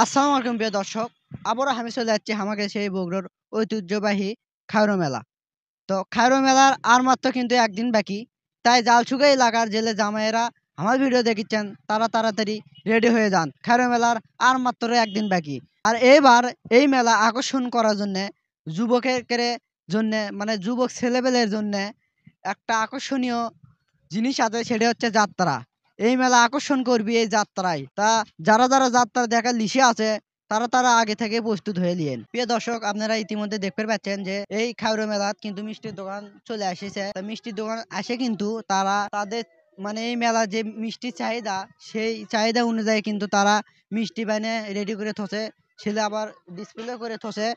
আসসালামু আলাইকুম প্রিয় দর্শক। আবারও আমি চলে যাচ্ছি আমাকে সেই বগুড়ার ঐতিহ্যবাহী খায়রো মেলা। তো খায়রো মেলার আর মাত্র কিন্তু একদিন বাকি। তাই জালসুগা এলাকার জেলে জামাইয়েরা আমার ভিডিও দেখিচ্ছেন তারা তাড়াতাড়ি রেডি হয়ে যান। খায়রো মেলার আর মাত্র একদিন বাকি। আর এইবার এই মেলা আকর্ষণ করার জন্যে যুবকের জন্যে মানে যুবক ছেলেপেলের জন্যে একটা আকর্ষণীয় জিনিস আছে, সেটা হচ্ছে যাত্রা। এই মেলা আকর্ষণ করবি এই যাত্রায়। তা যারা যাত্রা দেখার লিসে আছে তারা আগে থেকে প্রস্তুত হয়ে নিয়েন। প্রিয় দর্শক, আপনারা ইতিমধ্যে দেখতে পাচ্ছেন যে এই খায়রো মেলাত কিন্তু মিষ্টির দোকান চলে আসিছে। তা মিষ্টির দোকান আসে কিন্তু তারা তাদের মানে এই মেলা যে মিষ্টির চাহিদা, সেই চাহিদা অনুযায়ী কিন্তু তারা মিষ্টি বানিয়ে রেডি করে থসে, ছেলে আবার ডিসপ্লে করে থসে।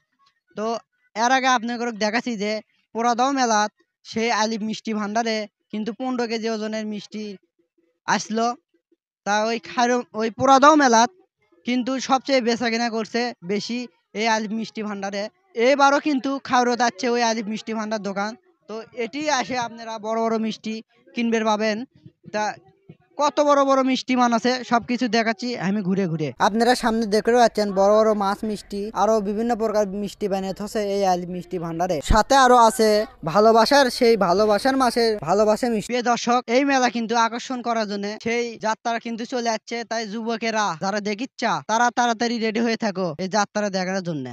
তো এর আগে আপনাকে দেখাচ্ছি যে পোড়াদাও মেলাত সেই আলিফ মিষ্টি ভান্ডারে কিন্তু 15 কেজি ওজনের মিষ্টি আসলো। তা ওই পোড়াদাও মেলাত কিন্তু সবচেয়ে বেচাকেনা করছে বেশি এই আলিফ মিষ্টি ভান্ডারে। এবারও কিন্তু খাওয়ারও যাচ্ছে ওই আলিফ মিষ্টি ভান্ডার দোকান। তো এটি আসে আপনারা বড় বড় মিষ্টি কিনবে পাবেন। তা কত বড় বড় মিষ্টি মান আছে সবকিছু দেখাচ্ছি আমি ঘুরে ঘুরে। আপনারা সামনে দেখতে পাচ্ছেন বড় বড় মাছ মিষ্টি, আরো বিভিন্ন প্রকার মিষ্টি বানিয়ে থসে এই আলিফ মিষ্টি ভান্ডারে। সাথে আরো আছে ভালোবাসার সেই ভালোবাসার মাসের ভালোবাসা মিষ্টি। প্রিয় দর্শক, এই মেলা কিন্তু আকর্ষণ করার জন্য সেই যাত্রা কিন্তু চলে যাচ্ছে। তাই যুবকেরা যারা দেখিচ্ছা তারা তাড়াতাড়ি রেডি হয়ে থাকো এই যাত্রা দেখার জন্য।